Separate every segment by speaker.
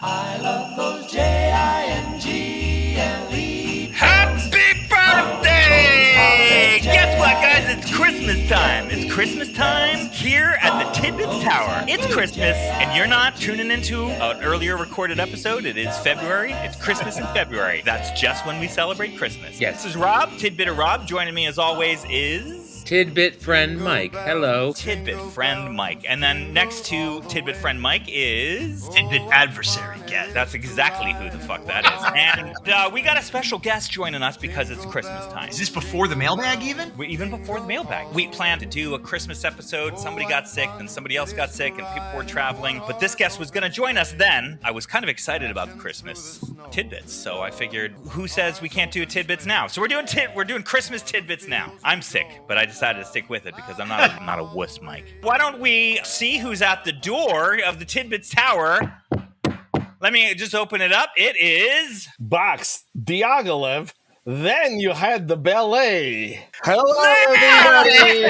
Speaker 1: I love those Jingle.
Speaker 2: Happy birthday! Guess what, guys? It's Christmas time. It's Christmas time here at the Tidbits Tower. It's Christmas, and you're not tuning into an earlier recorded episode. It is February. It's Christmas in February. That's just when we celebrate Christmas.
Speaker 3: Yes.
Speaker 2: This is Rob, Tidbitter Rob. Joining me, as always, is...
Speaker 3: Tidbit friend Mike. Hello.
Speaker 2: Tidbit friend Mike. And then next to Tidbit friend Mike is...
Speaker 4: Tidbit adversary guest.
Speaker 2: That's exactly who the fuck that is. And we got a special guest joining us because it's Christmas time.
Speaker 4: Is this before the mailbag even?
Speaker 2: Even before the mailbag. We planned to do a Christmas episode. Somebody got sick, then somebody else got sick, and people were traveling. But this guest was going to join us then. I was kind of excited about the Christmas tidbits, so I figured, who says we can't do tidbits now? So we're doing Christmas tidbits now. I'm sick, but I decided to stick with it because I'm not a wuss, Mike. Why don't we see who's at the door of the Tidbits Tower? Let me just open it up. It is...
Speaker 5: Box Diaghilev. Then you had the ballet. Hello, everybody.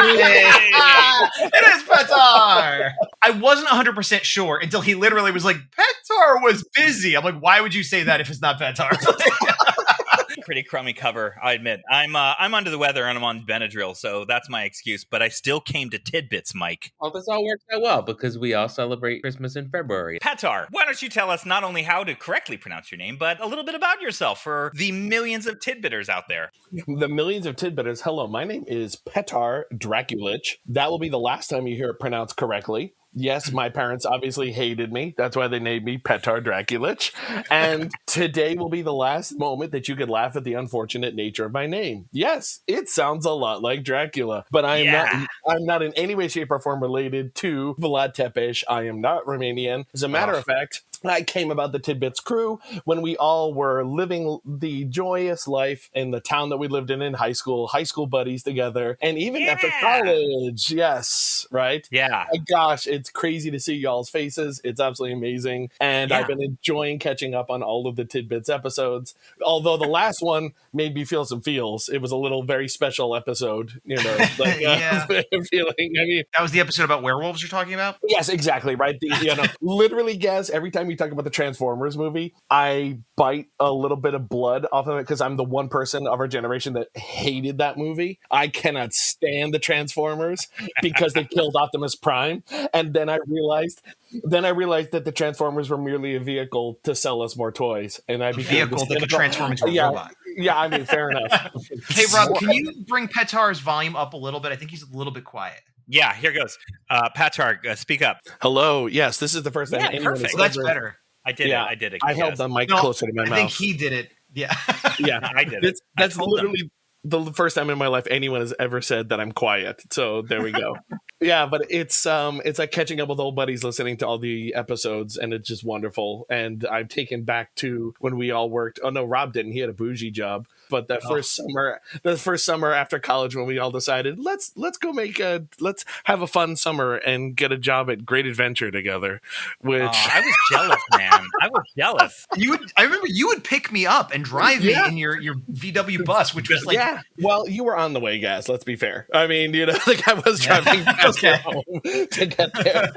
Speaker 4: It is Petar. I wasn't 100% sure until he literally was like, Petar was busy. I'm like, why would you say that if it's not Petar?
Speaker 2: Pretty crummy cover, I admit. I'm under the weather and I'm on Benadryl, so that's my excuse. But I still came to Tidbits, Mike.
Speaker 3: Well, this all works out well because we all celebrate Christmas in February.
Speaker 2: Petar, why don't you tell us not only how to correctly pronounce your name, but a little bit about yourself for the millions of Tidbitters out there.
Speaker 5: The millions of Tidbitters. Hello, my name is Petar Draculich. That will be the last time you hear it pronounced correctly. Yes, my parents obviously hated me. That's why they named me Petar Draculich. And today will be the last moment that you could laugh at the unfortunate nature of my name. Yes, it sounds a lot like Dracula, but I'm not in any way, shape, or form related to Vlad Tepes. I am not Romanian. As a matter of fact, I came about the Tidbits crew when we all were living the joyous life in the town that we lived in high school buddies together, and even after college. Yes, right?
Speaker 2: Yeah.
Speaker 5: My gosh, it's crazy to see y'all's faces. It's absolutely amazing. And I've been enjoying catching up on all of the Tidbits episodes, although the last one made me feel some feels. It was a little very special episode, like feeling. I mean,
Speaker 4: that was the episode about werewolves you're talking about?
Speaker 5: Yes, exactly, right? Literally, guys, every time you talk about the Transformers movie, I bite a little bit of blood off of it because I'm the one person of our generation that hated that movie. I cannot stand the Transformers because they killed Optimus Prime. And then I realized that the Transformers were merely a vehicle to sell us more toys. And I became
Speaker 4: a vehicle that could transform into a robot.
Speaker 5: Yeah, I mean, fair enough.
Speaker 4: Hey, Rob, can you bring Petar's volume up a little bit? I think he's a little bit quiet.
Speaker 2: Yeah, here goes. Petar, speak up.
Speaker 5: Hello. Yes, this is the first time anyone
Speaker 2: perfect.
Speaker 4: So that's better.
Speaker 2: I did it.
Speaker 5: I held the mic closer to my mouth.
Speaker 4: I think he did it. Yeah.
Speaker 5: Yeah,
Speaker 2: I did it.
Speaker 5: That's literally the first time in my life anyone has ever said that I'm quiet. So there we go. Yeah, but it's like catching up with old buddies listening to all the episodes, and it's just wonderful. And I'm taken back to when we all worked. Oh no, Rob didn't. He had a bougie job. But the first summer after college, when we all decided let's have a fun summer and get a job at Great Adventure together. Which
Speaker 2: I was jealous, man. I was jealous.
Speaker 4: I remember you would pick me up and drive me in your VW bus, which was like
Speaker 5: Well, you were on the way, guys. Let's be fair. I mean, like I was driving past your home to get there.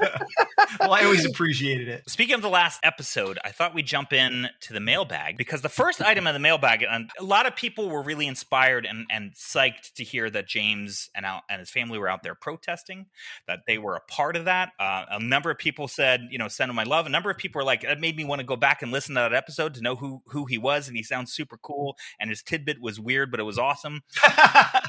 Speaker 4: Well, I always appreciated it.
Speaker 2: Speaking of the last episode, I thought we'd jump in to the mailbag because the first item of the mailbag, and a lot of people were really inspired and psyched to hear that James and his family were out there protesting, that they were a part of that. A number of people said, send him my love. A number of people were like, it made me want to go back and listen to that episode to know who he was, and he sounds super cool, and his tidbit was weird, but it was awesome.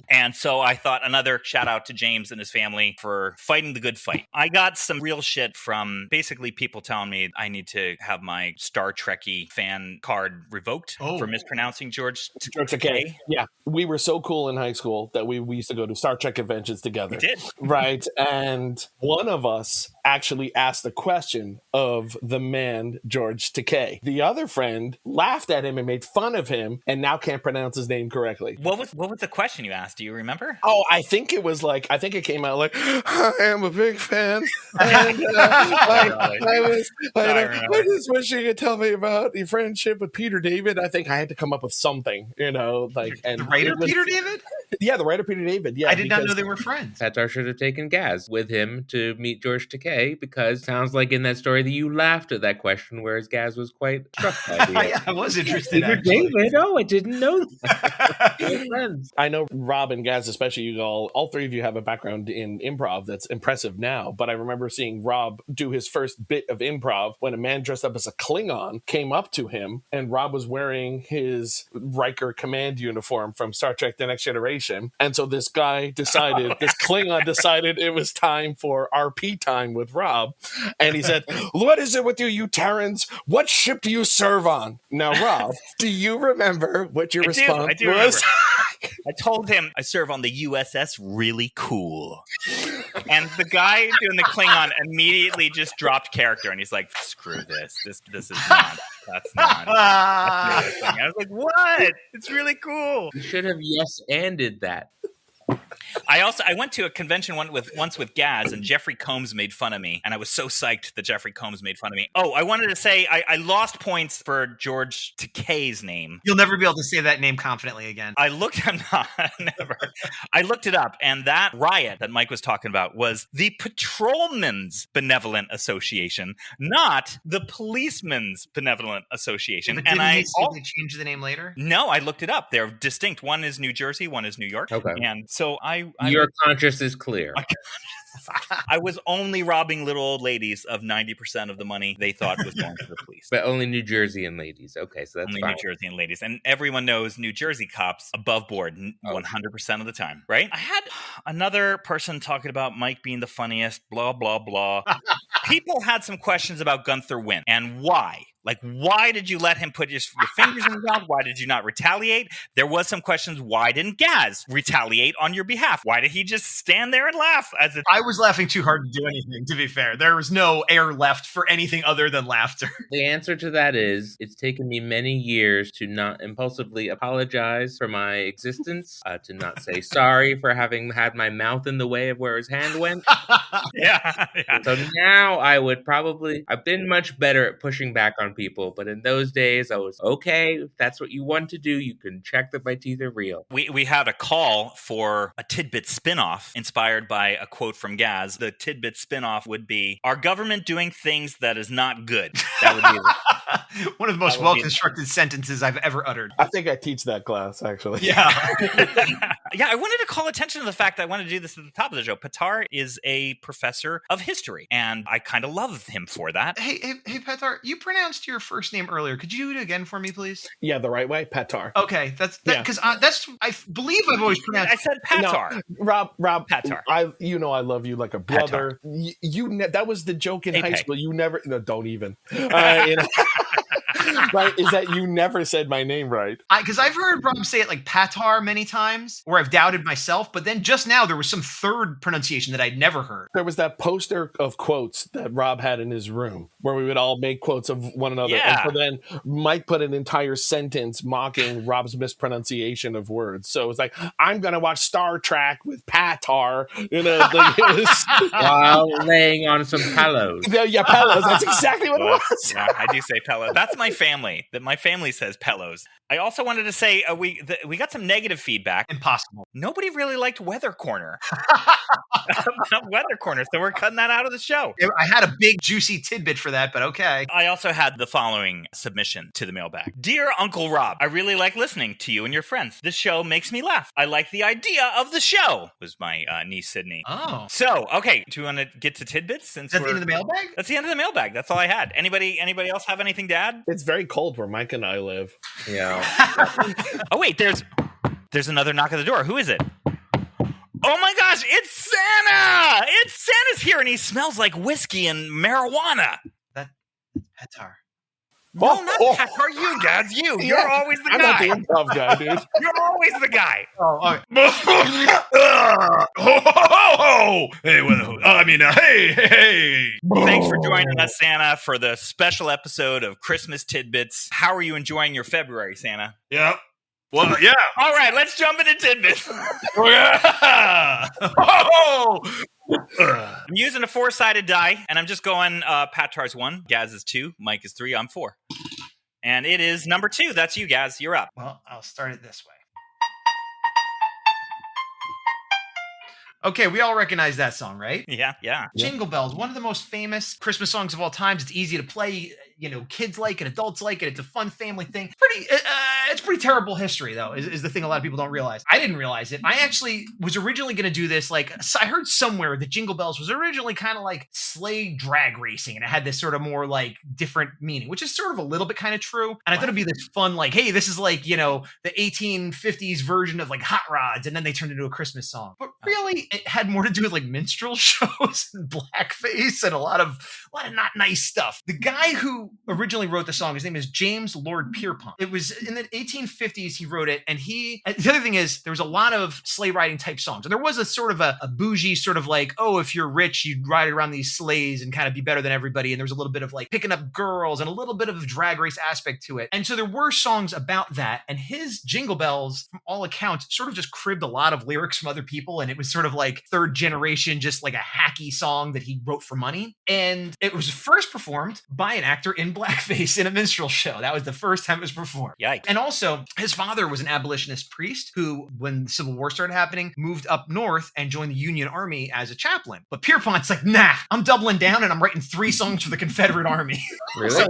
Speaker 2: And so I thought another shout out to James and his family for fighting the good fight. I got some real shit from basically people telling me I need to have my Star Trekky fan card revoked for mispronouncing George Takei.
Speaker 5: Yeah, we were so cool in high school that we used to go to Star Trek conventions together.
Speaker 2: We did.
Speaker 5: Right, and one of us actually asked the question of the man George Takei. The other friend laughed at him and made fun of him and now can't pronounce his name correctly.
Speaker 2: What was the question you asked? Do you remember?
Speaker 5: Oh, I think it came out like, I am a big fan. And, I just wish you could tell me about your friendship with Peter David. I think I had to come up with something,
Speaker 4: and the writer Peter David?
Speaker 5: Yeah, the writer Peter David. Yeah,
Speaker 4: I did not know
Speaker 5: because-
Speaker 4: they were friends.
Speaker 3: Petar should have taken Gaz with him to meet George Takei, because it sounds like in that story that you laughed at that question, whereas Gaz was quite struck by the
Speaker 4: Yeah, I was interested.
Speaker 3: Peter
Speaker 4: Actually.
Speaker 3: David? Oh, I didn't know that. We're friends.
Speaker 5: I know Rob and Gaz, especially you all three of you have a background in improv that's impressive now, but I remember seeing Rob do his first bit of improv when a man dressed up as a Klingon came up to him, and Rob was wearing his Riker command uniform from Star Trek The Next Generation. And so this guy decided, this Klingon decided it was time for RP time with Rob. And he said, "What is it with you, you Terrans? What ship do you serve on?" Now, Rob, do you remember what your response
Speaker 2: I do
Speaker 5: was?
Speaker 2: remember. I told him I serve on the USS Really Cool. And the guy doing the Klingon immediately just dropped character, and he's like, "Screw this. This is not. That's not." That's I was like, "What? It's really cool."
Speaker 3: You should have yes-anded that.
Speaker 2: I went to a convention once with Gaz, and Jeffrey Combs made fun of me, and I was so psyched that Jeffrey Combs made fun of me. Oh, I wanted to say I lost points for George Takei's name.
Speaker 4: You'll never be able to say that name confidently again.
Speaker 2: I looked it up, and that riot that Mike was talking about was the Patrolmen's Benevolent Association, not the Policemen's Benevolent Association.
Speaker 4: But
Speaker 2: And
Speaker 4: didn't
Speaker 2: I
Speaker 4: he say they changed the name later?
Speaker 2: no, I looked it up. They're distinct. One is New Jersey, one is New York.
Speaker 3: Okay.
Speaker 2: And so
Speaker 3: Your conscience is clear.
Speaker 2: I was only robbing little old ladies of 90% of the money they thought was going to the police.
Speaker 3: But only New Jersey and ladies. Okay, so that's
Speaker 2: Only
Speaker 3: fine.
Speaker 2: New Jersey and ladies. And everyone knows New Jersey cops above board 100% of the time, right? I had another person talking about Mike being the funniest, blah, blah, blah. People had some questions about Gunther Wynn and why. Like, why did you let him put your fingers in his mouth? Why did you not retaliate? There was some questions. Why didn't Gaz retaliate on your behalf? Why did he just stand there and laugh?
Speaker 4: I was laughing too hard to do anything, to be fair. There was no air left for anything other than laughter.
Speaker 3: The answer to that is it's taken me many years to not impulsively apologize for my existence, to not say sorry for having had my mouth in the way of where his hand went.
Speaker 2: Yeah.
Speaker 3: So now I've been much better at pushing back on people, but in those days I was okay. If that's what you want to do, you can check that my teeth are real.
Speaker 2: We had a call for a Tidbits spinoff inspired by a quote from Gaz. The Tidbits spinoff would be, "Our government doing things that is not good." That would be
Speaker 4: one of the most well-constructed sentences I've ever uttered.
Speaker 5: I think I teach that class, actually.
Speaker 4: Yeah.
Speaker 2: Yeah, I wanted to call attention to the fact that I wanted to do this at the top of the show. Petar is a professor of history, and I kind of love him for that.
Speaker 4: Hey, Petar, you pronounced your first name earlier. Could you do it again for me, please?
Speaker 5: Yeah, the right way, Petar.
Speaker 4: Okay, that's because I believe I've always pronounced.
Speaker 2: I said Petar.
Speaker 5: No, Rob,
Speaker 2: Petar.
Speaker 5: I love you like a brother. That was the joke in high school. You never, no, don't even. Right, is that you never said my name right.
Speaker 4: Because I've heard Rob say it like Patar many times, where I've doubted myself, but then just now there was some third pronunciation that I'd never heard.
Speaker 5: There was that poster of quotes that Rob had in his room where we would all make quotes of one another.
Speaker 2: Yeah.
Speaker 5: And so then Mike put an entire sentence mocking Rob's mispronunciation of words. So it was like, "I'm going to watch Star Trek with Patar." You know, like it was,
Speaker 3: While laying on some pillows.
Speaker 5: yeah, pillows. That's exactly what it was.
Speaker 2: Yeah, I do say Pello. That's my family. That my family says Pellos. I also wanted to say we got some negative feedback.
Speaker 4: Impossible.
Speaker 2: Nobody really liked Weather Corner. Weather Corner, so we're cutting that out of the show.
Speaker 4: I had a big juicy tidbit for that, but okay.
Speaker 2: I also had the following submission to the mailbag. Dear Uncle Rob, I really like listening to you and your friends. This show makes me laugh. I like the idea of the show, was my niece Sydney.
Speaker 4: Oh.
Speaker 2: So, okay, do you want to get to tidbits? Since
Speaker 4: Is that the end of the mailbag?
Speaker 2: That's the end of the mailbag. That's all I had. Anybody else have anything to add?
Speaker 5: It's very cold where Mike and I live.
Speaker 3: Yeah.
Speaker 2: Oh, wait, there's another knock at the door. Who is it? Oh my gosh, it's Santa! Santa's here and he smells like whiskey and marijuana.
Speaker 4: That's Petar.
Speaker 2: No, not Petar. You, Gaz. You're
Speaker 5: Yeah,
Speaker 2: always the
Speaker 5: I'm
Speaker 2: guy.
Speaker 5: not the improv guy, dude.
Speaker 2: You're always the guy.
Speaker 4: Oh, okay. Hey, hey.
Speaker 2: Thanks for joining us, Santa, for the special episode of Christmas Tidbits. How are you enjoying your February, Santa?
Speaker 4: Yep. Well, yeah.
Speaker 2: All right, let's jump into tidbits.
Speaker 4: Yeah.
Speaker 2: I'm using a 4-sided die, and I'm just going Patar's 1, Gaz is 2, Mike is 3, I'm 4. And it is number 2. That's you, Gaz. You're up.
Speaker 4: Well, I'll start it this way. Okay, we all recognize that song, right?
Speaker 2: Yeah.
Speaker 5: Yeah.
Speaker 4: Jingle Bells, one of the most famous Christmas songs of all time. It's easy to play. Kids like it, adults like it. It's a fun family thing. It's pretty terrible history, though, is the thing a lot of people don't realize. I didn't realize it. I actually was originally going to do this. I heard somewhere that Jingle Bells was originally kind of like sleigh drag racing, and it had this sort of more like different meaning, which is sort of a little bit kind of true. And I thought it'd be this fun, like, hey, this is like, the 1850s version of like Hot Rods, and then they turned it into a Christmas song. But really, it had more to do with like minstrel shows and blackface and a lot of not nice stuff. The guy who originally wrote the song, his name is James Lord Pierpont. It was in the 1850s he wrote it, and the other thing is there was a lot of sleigh riding type songs, and there was a sort of a bougie sort of like, oh, if you're rich, you'd ride around these sleighs and kind of be better than everybody, and there was a little bit of like picking up girls and a little bit of a drag race aspect to it, and so there were songs about that, and his Jingle Bells, from all accounts, sort of just cribbed a lot of lyrics from other people, and it was sort of like third generation, just like a hacky song that he wrote for money, and it was first performed by an actor in blackface in a minstrel show. That was the first time it was performed.
Speaker 2: Yikes.
Speaker 4: And also, his father was an abolitionist priest who, when the Civil War started happening, moved up north and joined the Union Army as a chaplain. But Pierpont's like, nah, I'm doubling down and I'm writing 3 songs for the Confederate Army.
Speaker 3: Really?
Speaker 4: So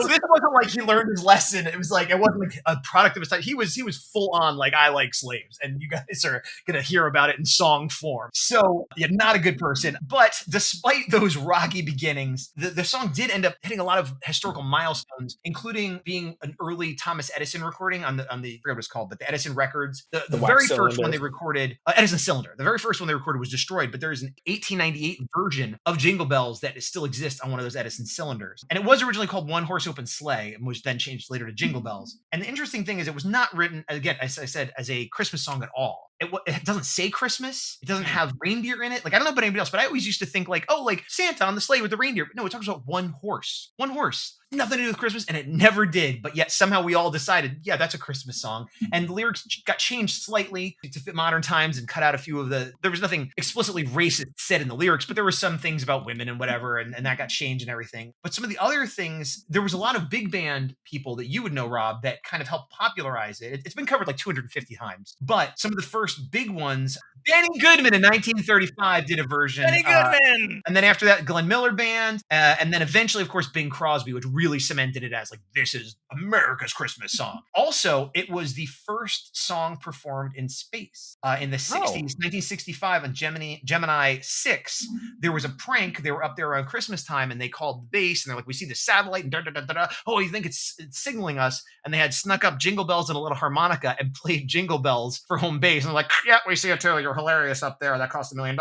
Speaker 4: this wasn't like he learned his lesson. It wasn't like a product of his time. He was full on like, I like slaves, and you guys are gonna hear about it in song form. So yeah, not a good person. But despite those rocky beginnings, the song did end up hitting a lot of historical milestones, including being an early Thomas Edison recording on the I forget what it's called, but the Edison records. The very first one they recorded, Edison cylinder. The very first one they recorded was destroyed, but there is an 1898 version of Jingle Bells that still exists on one of those Edison cylinders. And it was originally called One Horse Open Sleigh, which then changed later to Jingle Bells. And the interesting thing is it was not written, again, as I said, as a Christmas song at all. It doesn't say Christmas. It doesn't have reindeer in it. Like, I don't know about anybody else, but I always used to think like, oh, like Santa on the sleigh with the reindeer. But no, it talks about one horse. One horse. Nothing to do with Christmas, and it never did. But yet somehow we all decided, yeah, that's a Christmas song. And the lyrics got changed slightly to fit modern times and cut out a few of there was nothing explicitly racist said in the lyrics, but there were some things about women and whatever, and that got changed and everything. But some of the other things, there was a lot of big band people that you would know, Rob, that kind of helped popularize it. It's been covered like 250 times. But some of the first big ones, Benny Goodman in 1935 did a version.
Speaker 2: Benny Goodman!
Speaker 4: And then after that, Glenn Miller Band. And then eventually, of course, Bing Crosby, which really cemented it as like, this is America's Christmas song. Also, it was the first song performed in space. In the 60s, 1965 on Gemini 6, there was a prank. They were up there around Christmas time, and they called the base, and they're like, we see the satellite, and da-da-da-da-da. Oh, you think it's signaling us? And they had snuck up Jingle Bells and a little harmonica and played Jingle Bells for home base. And they're like, yeah, we see it too. You're hilarious up there. That cost $1 million,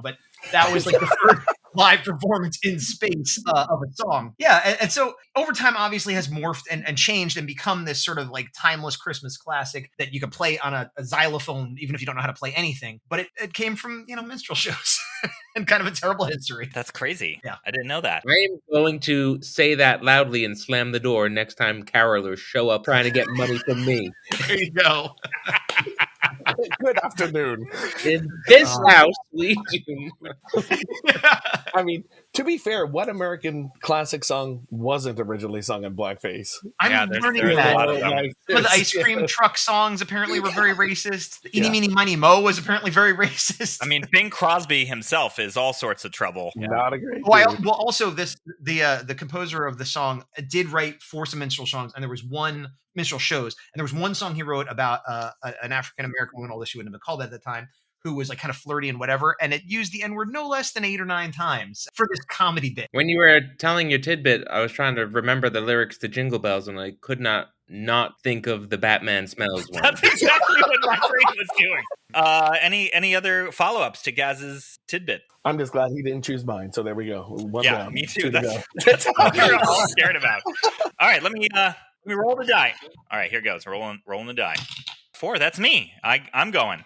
Speaker 4: but that was like the first live performance in space of a song. Yeah. And so over time, obviously has morphed and changed and become this sort of like timeless Christmas classic that you could play on a xylophone, even if you don't know how to play anything. But it came from, minstrel shows and kind of a terrible history.
Speaker 2: That's crazy.
Speaker 4: Yeah.
Speaker 2: I didn't know that.
Speaker 3: I am going to say that loudly and slam the door next time carolers show up trying to get money from me.
Speaker 4: There you go.
Speaker 5: Good afternoon.
Speaker 3: In this house, we do.
Speaker 5: I mean, to be fair, what American classic song wasn't originally sung in blackface?
Speaker 4: I'm learning
Speaker 2: there's
Speaker 4: that.
Speaker 2: a lot of them.
Speaker 4: Some of the ice cream truck songs apparently were very racist. The Eeny, Meeny, Miny, Mo was apparently very racist.
Speaker 2: I mean, Bing Crosby himself is all sorts of trouble.
Speaker 5: Not a great
Speaker 4: Well, also the composer of the song did write for some minstrel songs, and there was one minstrel shows, and there was one song he wrote about an African American woman, although she wouldn't have been called that at the time, who was like kind of flirty and whatever, and it used the N-word no less than 8 or 9 times for this comedy bit.
Speaker 3: When you were telling your tidbit, I was trying to remember the lyrics to Jingle Bells, and I could not think of the Batman smells one.
Speaker 2: That's exactly what my brain was doing. Any other follow-ups to Gaz's tidbit?
Speaker 5: I'm just glad he didn't choose mine. So there we go. One
Speaker 2: Yeah,
Speaker 5: down.
Speaker 2: me too.
Speaker 5: Two to
Speaker 2: That's
Speaker 5: go.
Speaker 2: what we're all scared about. All right, let me roll the die. All right, here goes. Rolling the die. 4. That's me. I'm going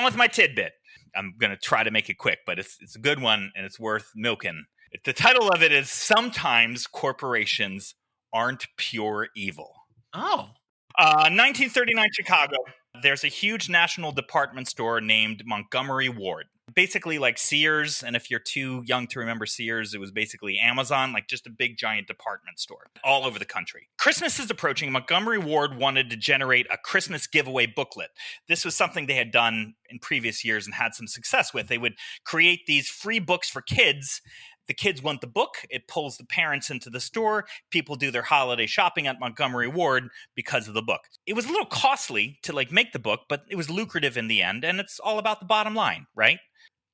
Speaker 2: with my tidbit. I'm going to try to make it quick, but it's a good one and it's worth milking. The title of it is Sometimes Corporations Aren't Pure Evil.
Speaker 4: Oh.
Speaker 2: 1939 Chicago. There's a huge national department store named Montgomery Ward. basically like Sears. And if you're too young to remember Sears, it was basically Amazon, like just a big giant department store all over the country. Christmas is approaching. Montgomery Ward wanted to generate a Christmas giveaway booklet. This was something they had done in previous years and had some success with. They would create these free books for kids. The kids want the book. It pulls the parents into the store. People do their holiday shopping at Montgomery Ward because of the book. It was a little costly to like make the book, but it was lucrative in the end. And it's all about the bottom line, right?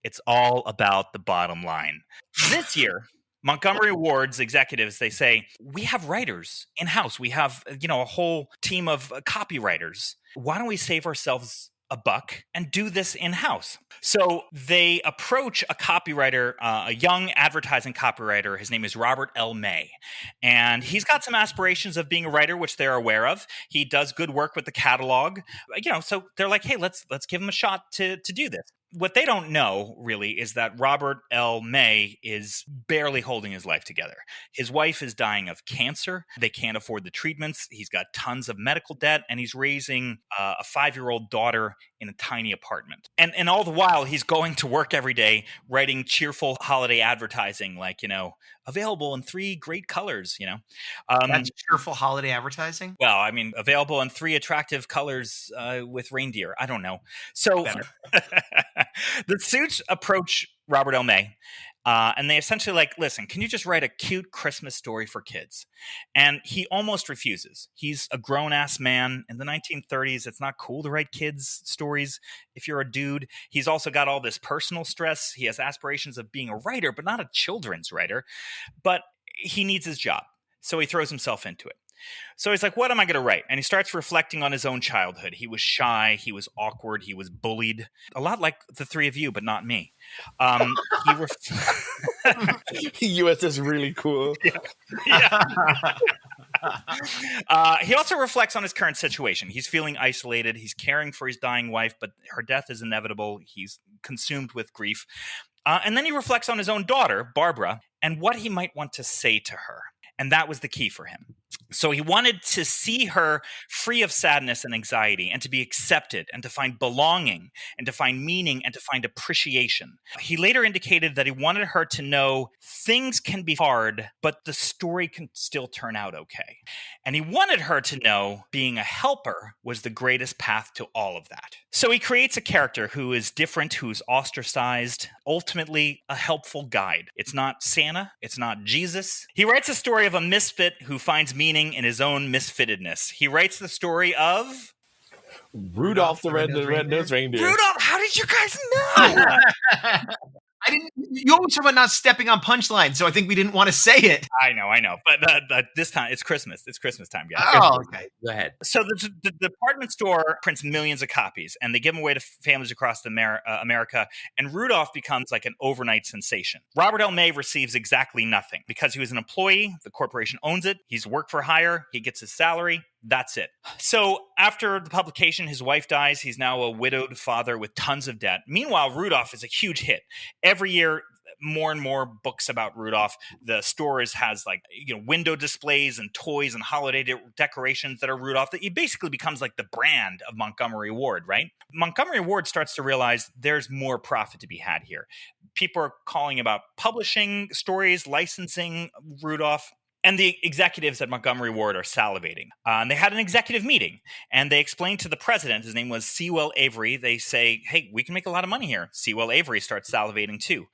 Speaker 2: It's all about the bottom line. This year, Montgomery Ward's executives, they say, we have writers in-house. We have, a whole team of copywriters. Why don't we save ourselves a buck and do this in-house? So they approach a copywriter, a young advertising copywriter. His name is Robert L. May. And he's got some aspirations of being a writer, which they're aware of. He does good work with the catalog. So they're like, hey, let's give him a shot to do this. What they don't know, really, is that Robert L. May is barely holding his life together. His wife is dying of cancer. They can't afford the treatments. He's got tons of medical debt, and he's raising a 5-year-old daughter in a tiny apartment. And all the while, he's going to work every day, writing cheerful holiday advertising, like, available in 3 great colors,
Speaker 4: That's cheerful holiday advertising?
Speaker 2: Well, I mean, available in 3 attractive colors with reindeer. I don't know. So the suits approach Robert L. May, and they essentially like, listen, can you just write a cute Christmas story for kids? And he almost refuses. He's a grown-ass man. In the 1930s, it's not cool to write kids' stories if you're a dude. He's also got all this personal stress. He has aspirations of being a writer, but not a children's writer. But he needs his job, so he throws himself into it. So he's like, what am I going to write? And he starts reflecting on his own childhood. He was shy. He was awkward. He was bullied. A lot like the 3 of you, but not me.
Speaker 5: USS really cool.
Speaker 2: Yeah. He also reflects on his current situation. He's feeling isolated. He's caring for his dying wife, but her death is inevitable. He's consumed with grief. And then he reflects on his own daughter, Barbara, and what he might want to say to her. And that was the key for him. So he wanted to see her free of sadness and anxiety, and to be accepted, and to find belonging, and to find meaning, and to find appreciation. He later indicated that he wanted her to know things can be hard, but the story can still turn out okay. And he wanted her to know being a helper was the greatest path to all of that. So he creates a character who is different, who's ostracized, ultimately a helpful guide. It's not Santa. It's not Jesus. He writes a story of a misfit who finds meaning in his own misfittedness. He writes the story of
Speaker 5: Rudolph the Red-Nosed Reindeer.
Speaker 2: Rudolph. How did you guys know?
Speaker 4: I didn't. You always talk about not stepping on punchlines, so I think we didn't want to say it.
Speaker 2: I know. But this time, it's Christmas. It's Christmas time, guys.
Speaker 4: Oh, okay.
Speaker 3: Go ahead.
Speaker 2: So the department store prints millions of copies, and they give them away to families across America, and Rudolph becomes like an overnight sensation. Robert L. May receives exactly nothing. Because he was an employee, the corporation owns it, he's work for hire, he gets his salary, that's it. So after the publication, his wife dies. He's now a widowed father with tons of debt. Meanwhile, Rudolph is a huge hit. Every year, more and more books about Rudolph. The stores has window displays and toys and holiday decorations that are Rudolph. He basically becomes like the brand of Montgomery Ward, right? Montgomery Ward starts to realize there's more profit to be had here. People are calling about publishing stories, licensing Rudolph. And the executives at Montgomery Ward are salivating. And they had an executive meeting, and they explained to the president, his name was Sewell Avery, they say, hey, we can make a lot of money here. Sewell Avery starts salivating too,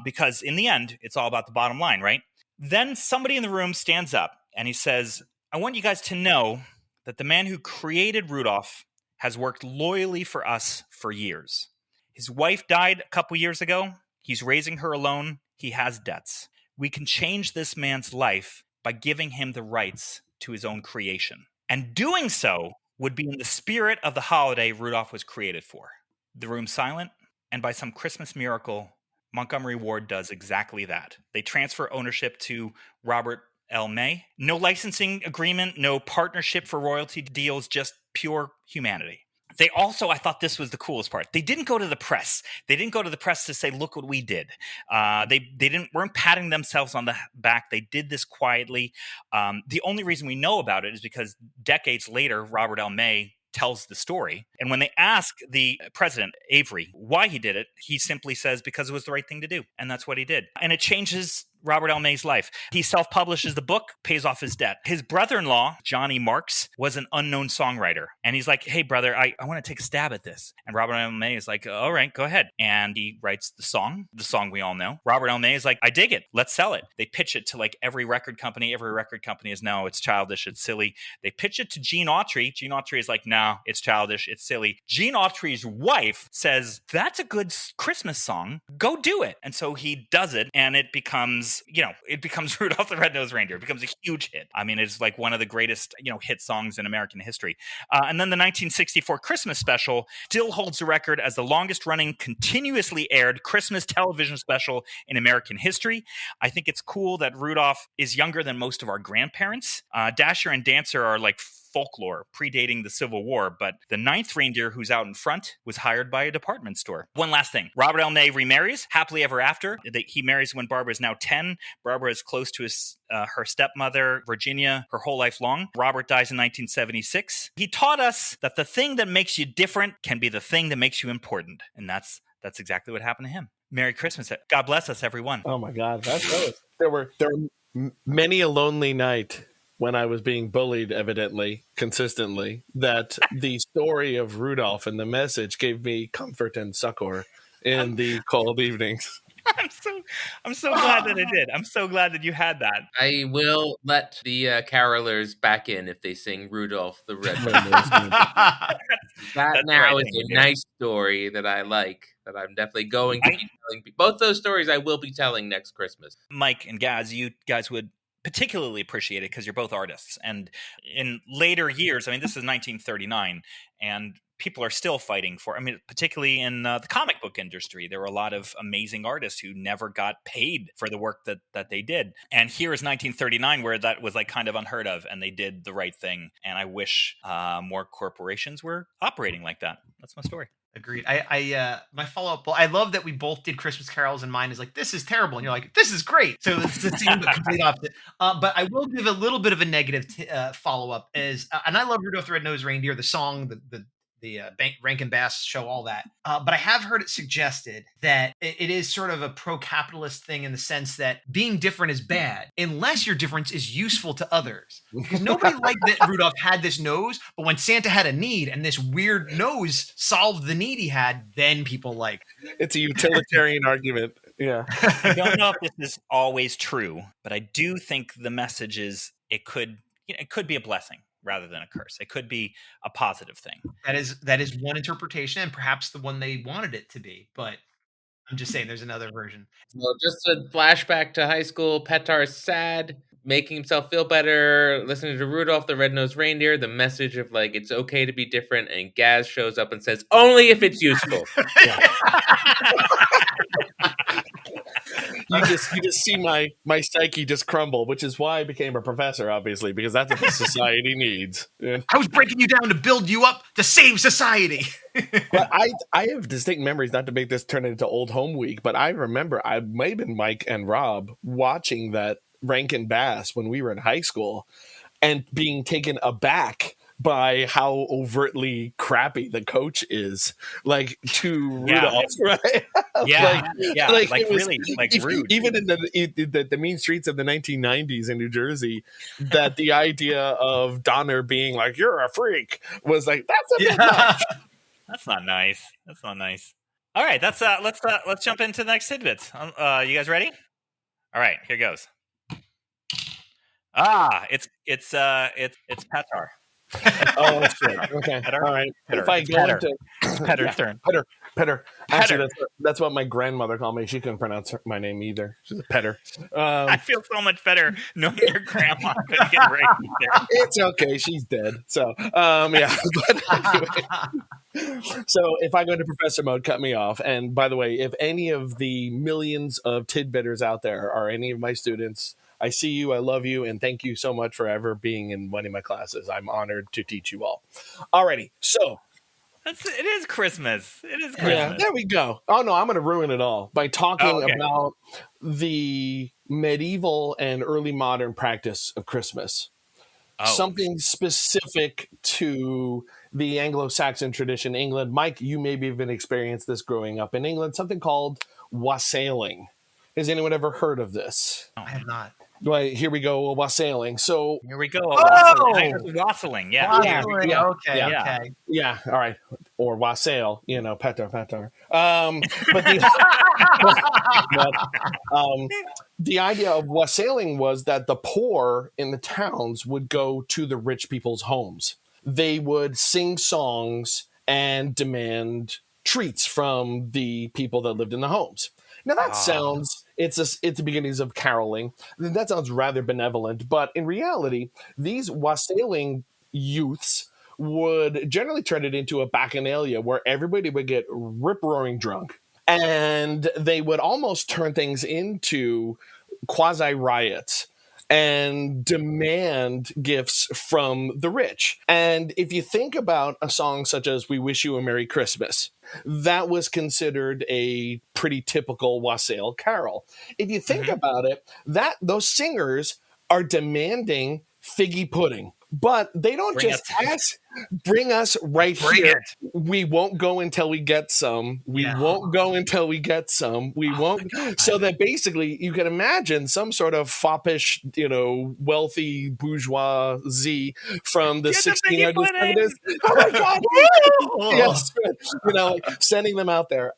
Speaker 2: because in the end, it's all about the bottom line, right? Then somebody in the room stands up, and he says, I want you guys to know that the man who created Rudolph has worked loyally for us for years. His wife died a couple years ago. He's raising her alone. He has debts. We can change this man's life by giving him the rights to his own creation. And doing so would be in the spirit of the holiday Rudolph was created for. The room's silent, and by some Christmas miracle, Montgomery Ward does exactly that. They transfer ownership to Robert L. May. No licensing agreement, no partnership for royalty deals, just pure humanity. They also, I thought this was the coolest part. They didn't go to the press. They didn't go to the press to say, look what we did. They weren't patting themselves on the back. They did this quietly. The only reason we know about it is because decades later, Robert L. May tells the story. And when they ask the president, Avery, why he did it, he simply says because it was the right thing to do. And that's what he did. And it changes Robert L. May's life. He self-publishes the book, pays off his debt. His brother-in-law, Johnny Marks, was an unknown songwriter. And he's like, hey, brother, I want to take a stab at this. And Robert L. May is like, all right, go ahead. And he writes the song we all know. Robert L. May is like, I dig it. Let's sell it. They pitch it to like every record company. Every record company is, no, it's childish. It's silly. They pitch it to Gene Autry. Gene Autry is like, no, it's childish. It's silly. Gene Autry's wife says, that's a good Christmas song. Go do it. And so he does it. And it becomes Rudolph the Red-Nosed Reindeer. It becomes a huge hit. I mean, it's like one of the greatest, hit songs in American history. And then the 1964 Christmas special still holds the record as the longest running, continuously aired Christmas television special in American history. I think it's cool that Rudolph is younger than most of our grandparents. Dasher and Dancer are like folklore predating the Civil War, but the ninth reindeer who's out in front was hired by a department store. One last thing. Robert L. May remarries happily ever after. He marries when Barbara is now 10. Barbara is close to her stepmother, Virginia, her whole life long. Robert dies in 1976. He taught us that the thing that makes you different can be the thing that makes you important. And that's exactly what happened to him. Merry Christmas. God bless us, everyone.
Speaker 5: Oh my God. There were many a lonely night when I was being bullied, evidently, consistently, that the story of Rudolph and the message gave me comfort and succor in the cold evenings.
Speaker 2: I'm so glad that it did. I'm so glad that you had that.
Speaker 3: I will let the carolers back in if they sing Rudolph the Red-Nosed Reindeer. That now is a nice story that I like, that I'm definitely going to be telling. Both those stories I will be telling next Christmas.
Speaker 2: Mike and Gaz, you guys would particularly appreciate it because you're both artists. And in later years, I mean, this is 1939, and people are still fighting for, particularly in the comic book industry, there were a lot of amazing artists who never got paid for the work that they did. And here is 1939 where that was like kind of unheard of, and they did the right thing. And I wish more corporations were operating like that. That's my story.
Speaker 4: Agreed. My follow-up, well, I love that we both did Christmas carols, and mine is like, this is terrible. And you're like, this is great. So it's the same, but complete opposite. But I will give a little bit of a negative follow-up and I love Rudolph the Red-Nosed Reindeer, the song, the Rankin Bass show, all that. But I have heard it suggested that it is sort of a pro-capitalist thing in the sense that being different is bad unless your difference is useful to others. Because nobody liked that Rudolph had this nose, but when Santa had a need and this weird nose solved the need he had, then people liked it.
Speaker 5: It's a utilitarian argument. Yeah.
Speaker 2: I don't know if this is always true, but I do think the message is it could be a blessing rather than a curse. It could be a positive thing.
Speaker 4: That is one interpretation, and perhaps the one they wanted it to be. But I'm just saying, there's another version.
Speaker 3: Well, just a flashback to high school. Petar is sad, making himself feel better, listening to Rudolph the Red-Nosed Reindeer, the message of like it's okay to be different, and Gaz shows up and says, "Only if it's useful."
Speaker 5: You just see my psyche just crumble, which is why I became a professor, obviously, because that's what the society needs. Yeah.
Speaker 4: I was breaking you down to build you up to save society.
Speaker 5: But I have distinct memories, not to make this turn into old home week, but I remember I may have been Mike and Rob watching that Rankin Bass when we were in high school and being taken aback by how overtly crappy the coach is, like to Rudolph, right?
Speaker 2: Like really, like rude.
Speaker 5: Even in the mean streets of the 1990s in New Jersey, that the idea of Donner being like "you're a freak" was like that's a bit much.
Speaker 2: That's not nice. That's not nice. All right, let's jump into the next tidbits. You guys ready? All right, here goes. It's Petar.
Speaker 5: Oh shit! Okay,
Speaker 2: Petar?
Speaker 5: all right.
Speaker 2: Petar.
Speaker 5: If I
Speaker 2: It's
Speaker 5: go
Speaker 2: Petar.
Speaker 5: into
Speaker 2: Petar's turn.
Speaker 5: Petter. Actually, that's what my grandmother called me. She couldn't pronounce my name either. She's a Petter.
Speaker 2: I feel so much better knowing your grandma couldn't get right there.
Speaker 5: It's okay. She's dead. So, yeah. But anyway. So if I go into professor mode, cut me off. And by the way, if any of the millions of tidbitters out there are any of my students, I see you, I love you, and thank you so much for ever being in one of my classes. I'm honored to teach you all. Alrighty, so.
Speaker 2: It is Christmas. It is Christmas.
Speaker 5: Yeah, there we go. Oh, no, I'm going to ruin it all by talking about the medieval and early modern practice of Christmas. something specific to the Anglo-Saxon tradition in England. Mike, you maybe even experienced this growing up in England, something called wassailing. Has anyone ever heard of this?
Speaker 4: I have not.
Speaker 5: Well, here we go, wassailing. So
Speaker 2: Here we go.
Speaker 4: Oh!
Speaker 2: Wassailing. Yeah.
Speaker 4: Wassailing.
Speaker 5: Yeah.
Speaker 4: Okay.
Speaker 2: Yeah.
Speaker 4: Okay.
Speaker 5: Yeah, all right. Or wassail, petar. But the idea of wassailing was that the poor in the towns would go to the rich people's homes. They would sing songs and demand treats from the people that lived in the homes. Now that sounds, it's the beginnings of caroling. That sounds rather benevolent, but in reality, these wassailing youths would generally turn it into a bacchanalia where everybody would get rip-roaring drunk. And they would almost turn things into quasi-riots and demand gifts from the rich. And if you think about a song such as We Wish You a Merry Christmas, that was considered a pretty typical wassail carol. If you think about it, those singers are demanding figgy pudding. But they don't bring us right here. We won't go until we get some. We won't go until we get some. We won't. So that basically you can imagine some sort of foppish, wealthy bourgeoisie from the 1600s. Oh my God. Yes. Sending them out there.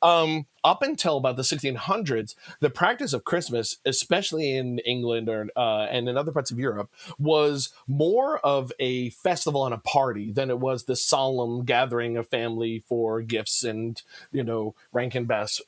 Speaker 5: Up until about the 1600s, the practice of Christmas, especially in England and in other parts of Europe, was more of a festival and a party than it was the solemn gathering of family for gifts and, Rankin Bass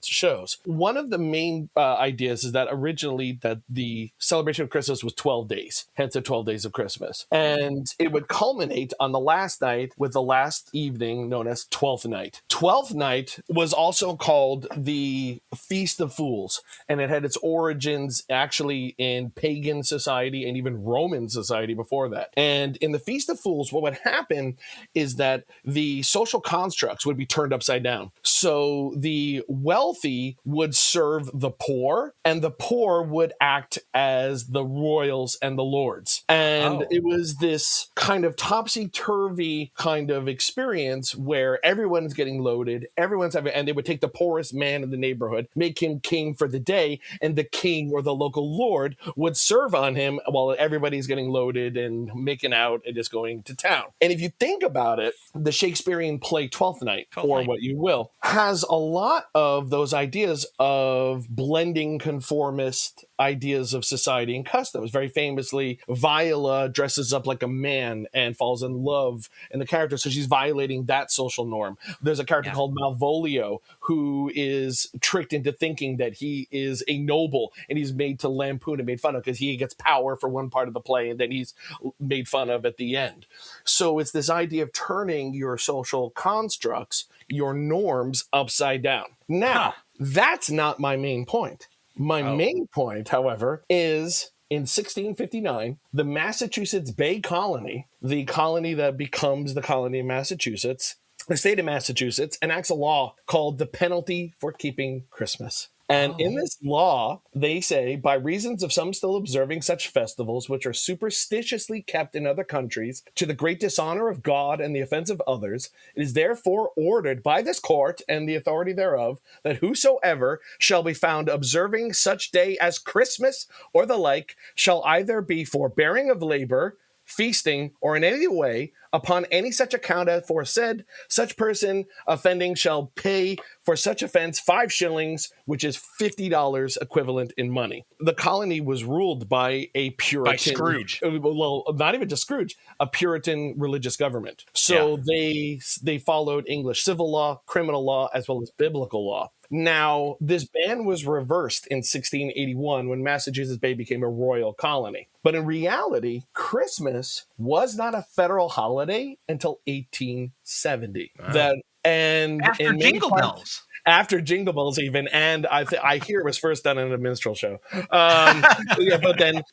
Speaker 5: shows. One of the main ideas is that originally that the celebration of Christmas was 12 days, hence the 12 days of Christmas. And it would culminate on the last night with the last evening known as Twelfth Night. Twelfth Night was also called the Feast of Fools, and it had its origins actually in pagan society and even Roman society before that. And in the Feast of Fools, what would happen is that the social constructs would be turned upside down. So the wealthy would serve the poor, and the poor would act as the royals and the lords. And it was this kind of topsy-turvy kind of experience where everyone's getting loaded, and they would take the poorest man in the neighborhood, make him king for the day, and the king or the local lord would serve on him while everybody's getting loaded and making out and just going to town. And if you think about it, the Shakespearean play Twelfth Night, what you will, has a lot of those ideas of blending conformist ideas of society and customs. Very famously, Viola dresses up like a man and falls in love in the character, so she's violating that social norm. There's a character called Malvolio who is tricked into thinking that he is a noble, and he's made to lampoon and made fun of because he gets power for one part of the play, and then he's made fun of at the end. So it's this idea of turning your social constructs, your norms, upside down. Now, that's not my main point. My main point, however, is in 1659, the Massachusetts Bay Colony, the colony that becomes the colony of Massachusetts, the state of Massachusetts enacts a law called the Penalty for Keeping Christmas. And in this law, they say, by reasons of some still observing such festivals, which are superstitiously kept in other countries, to the great dishonor of God and the offense of others, it is therefore ordered by this court and the authority thereof, that whosoever shall be found observing such day as Christmas or the like, shall either be forbearing of labor, feasting, or in any way, upon any such account as aforesaid, such person offending shall pay for such offense 5 shillings, which is $50 equivalent in money. The colony was ruled by a Puritan...
Speaker 2: By Scrooge.
Speaker 5: Well, not even just Scrooge, a Puritan religious government. So they followed English civil law, criminal law, as well as biblical law. Now, this ban was reversed in 1681 when Massachusetts Bay became a royal colony. But in reality, Christmas was not a federal holiday until 1870.
Speaker 4: Wow. After Jingle Bells.
Speaker 5: After Jingle Bells even, and I hear it was first done in a minstrel show. But then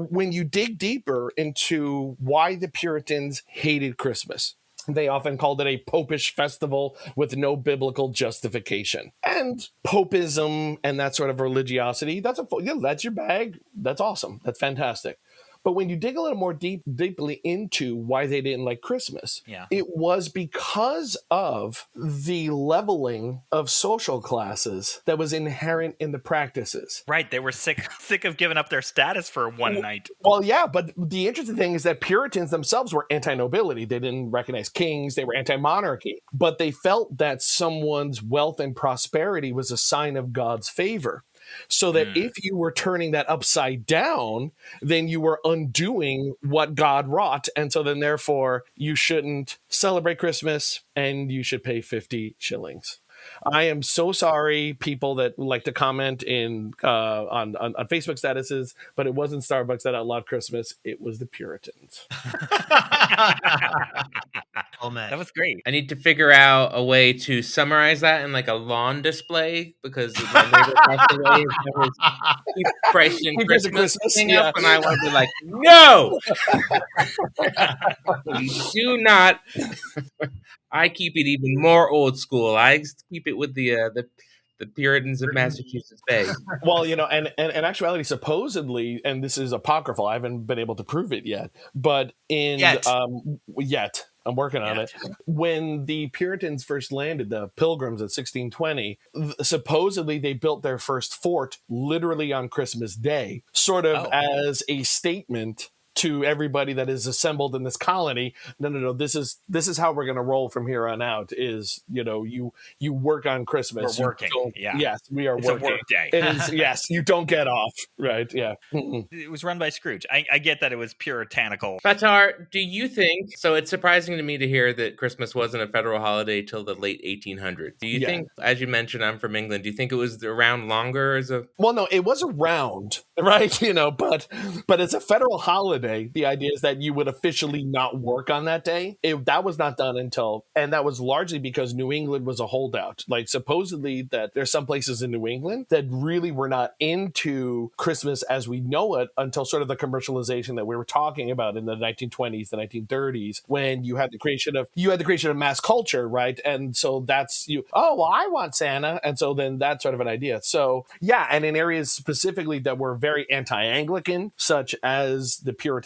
Speaker 5: when you dig deeper into why the Puritans hated Christmas, they often called it a popish festival with no biblical justification. And popism and that sort of religiosity, that's your bag. That's awesome. That's fantastic. But when you dig a little more deeply into why they didn't like Christmas, it was because of the leveling of social classes that was inherent in the practices.
Speaker 2: Right. They were sick of giving up their status for one night.
Speaker 5: Well, yeah, but the interesting thing is that Puritans themselves were anti-nobility. They didn't recognize kings. They were anti-monarchy. But they felt that someone's wealth and prosperity was a sign of God's favor. So that if you were turning that upside down, then you were undoing what God wrought. And so then therefore you shouldn't celebrate Christmas and you should pay 50 shillings. I am so sorry, people that like to comment on Facebook statuses, but it wasn't Starbucks that outlawed Christmas. It was the Puritans.
Speaker 4: Oh, man.
Speaker 2: That was great.
Speaker 3: I need to figure out a way to summarize that in like a lawn display because my neighbor passed away and keep Christ in Christmas thing up, and I want to be like, no, we do not. I keep it even more old school. I keep it with the Puritans of Massachusetts Bay.
Speaker 5: Well, and in actuality, supposedly, and this is apocryphal, I haven't been able to prove it yet, but yet. I'm working on it. When the Puritans first landed, the Pilgrims in 1620, supposedly they built their first fort literally on Christmas Day, sort of as a statement to everybody that is assembled in this colony. No, this is how we're going to roll from here on out. Is you work on Christmas.
Speaker 2: We're working.
Speaker 5: Yes, we are
Speaker 2: it's
Speaker 5: working.
Speaker 2: A work day.
Speaker 5: It is. Yes, you don't get off. Right. Yeah.
Speaker 2: It was run by Scrooge. I get that it was puritanical.
Speaker 3: Petar, do you think so? It's surprising to me to hear that Christmas wasn't a federal holiday till the late 1800s. Do you think, as you mentioned, I'm from England? Do you think it was around longer as a?
Speaker 5: Well, no, it was around, right? But it's a federal holiday. The idea is that you would officially not work on that day. That was not done and that was largely because New England was a holdout. Like supposedly that there's some places in New England that really were not into Christmas as we know it until sort of the commercialization that we were talking about in the 1920s, the 1930s, when you had the creation of mass culture, right? And so that's I want Santa. And so then that's sort of an idea. So yeah, and in areas specifically that were very anti-Anglican, such as the puritanical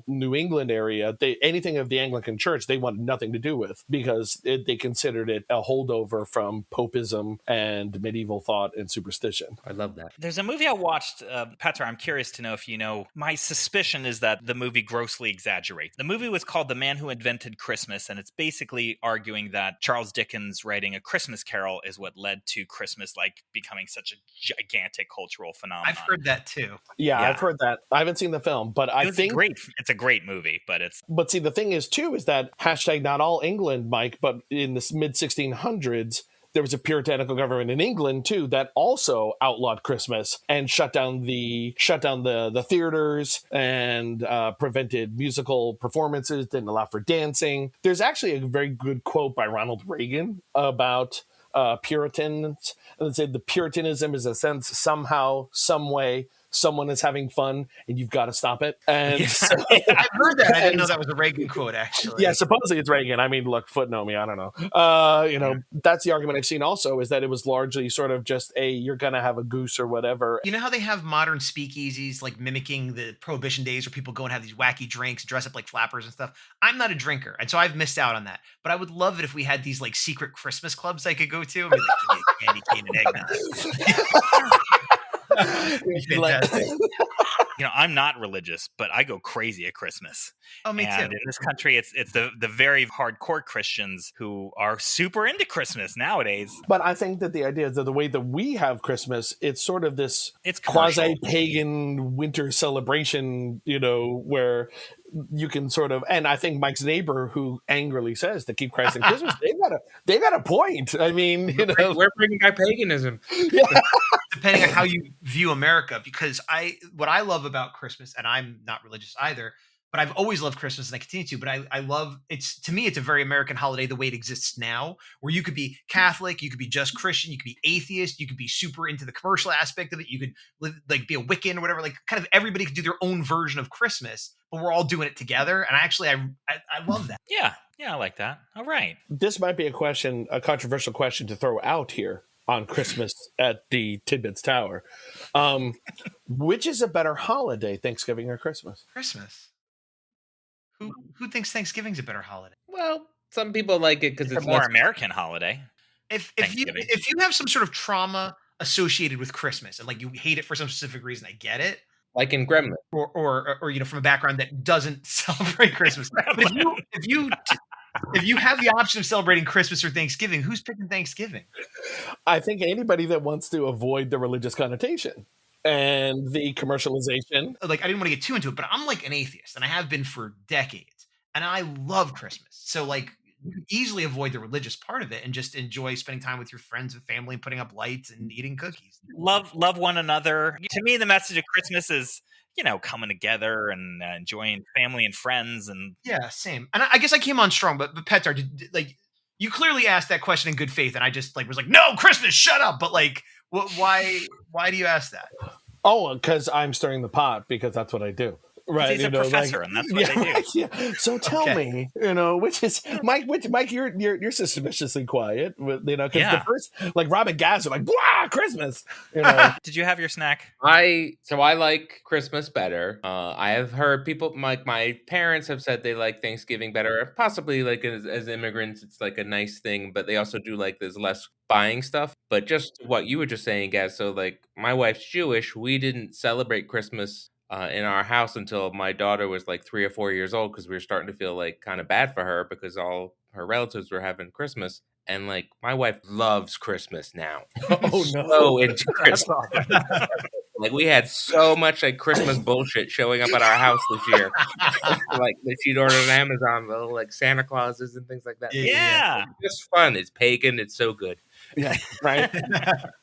Speaker 5: New England area, anything of the Anglican Church they wanted nothing to do with because they considered it a holdover from popism and medieval thought and superstition.
Speaker 3: I love that.
Speaker 2: There's a movie I watched, Petra, I'm curious to know if you know. My suspicion is that the movie grossly exaggerates. The movie was called The Man Who Invented Christmas, and it's basically arguing that Charles Dickens writing A Christmas Carol is what led to Christmas becoming such a gigantic cultural phenomenon.
Speaker 4: I've heard that too.
Speaker 5: Yeah, I've heard that. I haven't seen the film, but I think
Speaker 2: it's a great movie, but it's.
Speaker 5: But see, the thing is too is that #not all England, Mike, but in the mid 1600s. There was a puritanical government in England too that also outlawed Christmas and shut down the theaters and prevented musical performances, didn't allow for dancing. There's actually a very good quote by Ronald Reagan about Puritans, and it said the Puritanism is a sense somehow, some way. Someone is having fun and you've got to stop it. And so,
Speaker 4: I've heard that. I didn't know that was a Reagan quote, actually.
Speaker 5: Yeah, supposedly it's Reagan. I mean, look, footnote me. I don't know. That's the argument I've seen also is that it was largely sort of just you're going to have a goose or whatever.
Speaker 4: You know how they have modern speakeasies like mimicking the Prohibition days where people go and have these wacky drinks, dress up like flappers and stuff? I'm not a drinker, and so I've missed out on that. But I would love it if we had these like secret Christmas clubs I could go to. I mean, like, candy cane and eggnog.
Speaker 2: I'm not religious, but I go crazy at Christmas.
Speaker 4: Oh, me too.
Speaker 2: In this country, it's the very hardcore Christians who are super into Christmas nowadays.
Speaker 5: But I think that the idea is that the way that we have Christmas, it's sort of this quasi-pagan winter celebration, where you can sort of, and I think Mike's neighbor who angrily says to keep Christ in Christmas, they got a point. I mean,
Speaker 3: we're bringing back paganism.
Speaker 5: Yeah.
Speaker 4: Depending on how you view America, because what I love about Christmas, and I'm not religious either, but I've always loved Christmas and I continue to, but I love to me, it's a very American holiday the way it exists now, where you could be Catholic, you could be just Christian, you could be atheist, you could be super into the commercial aspect of it, you could be a Wiccan or whatever, like kind of everybody could do their own version of Christmas, but we're all doing it together. And actually, I love that.
Speaker 2: Yeah, I like that. All right.
Speaker 5: This might be a controversial question to throw out here. on Christmas at the Tidbits Tower. Which is a better holiday, Thanksgiving or Christmas?
Speaker 4: Christmas. Who thinks Thanksgiving's a better holiday?
Speaker 3: Well, some people like it because
Speaker 2: It's a more American holiday.
Speaker 4: If you
Speaker 2: Thanksgiving.
Speaker 4: if you have some sort of trauma associated with Christmas and like you hate it for some specific reason, I get it.
Speaker 3: like in Gremlin.
Speaker 4: Or you know, from a background that doesn't celebrate Christmas. But if you have the option of celebrating Christmas or Thanksgiving, who's picking Thanksgiving?
Speaker 5: I think anybody that wants to avoid the religious connotation and the commercialization.
Speaker 4: Like, I didn't want to get too into it, but I'm like an atheist, and I have been for decades, and I love Christmas. So like, you can easily avoid the religious part of it and just enjoy spending time with your friends and family and putting up lights and eating cookies.
Speaker 2: Love one another. To me, the message of Christmas is, you know, coming together and enjoying family and friends. And
Speaker 4: yeah, same. And I guess I came on strong, but Petar, like, you clearly asked that question in good faith, and I just like was like, no, Christmas, shut up. But like, why do you ask that?
Speaker 5: Oh, because I'm stirring the pot, because that's what I do. Right,
Speaker 2: he's a professor, and that's what they do.
Speaker 5: Yeah. So tell me, you know, which is Mike? Mike, you're suspiciously quiet, you know, because the first, like Robin Gass, are like, "Blah, Christmas." You know.
Speaker 2: Did you have your snack?
Speaker 3: I like Christmas better. I have heard people, like my parents, have said they like Thanksgiving better. Possibly, like as immigrants, it's like a nice thing, but they also do like there's less buying stuff. But just what you were just saying, Gaz. So like, my wife's Jewish. We didn't celebrate Christmas in our house until my daughter was like 3 or 4 years old, because we were starting to feel like kind of bad for her because all her relatives were having Christmas. And like, my wife loves Christmas now.
Speaker 5: Oh no!
Speaker 3: So into Christmas. Like, we had so much like Christmas bullshit showing up at our house this year. Like that she'd ordered on Amazon, little like Santa Clauses and things like that.
Speaker 2: Yeah.
Speaker 3: It's just fun. It's pagan. It's so good.
Speaker 5: Yeah, right.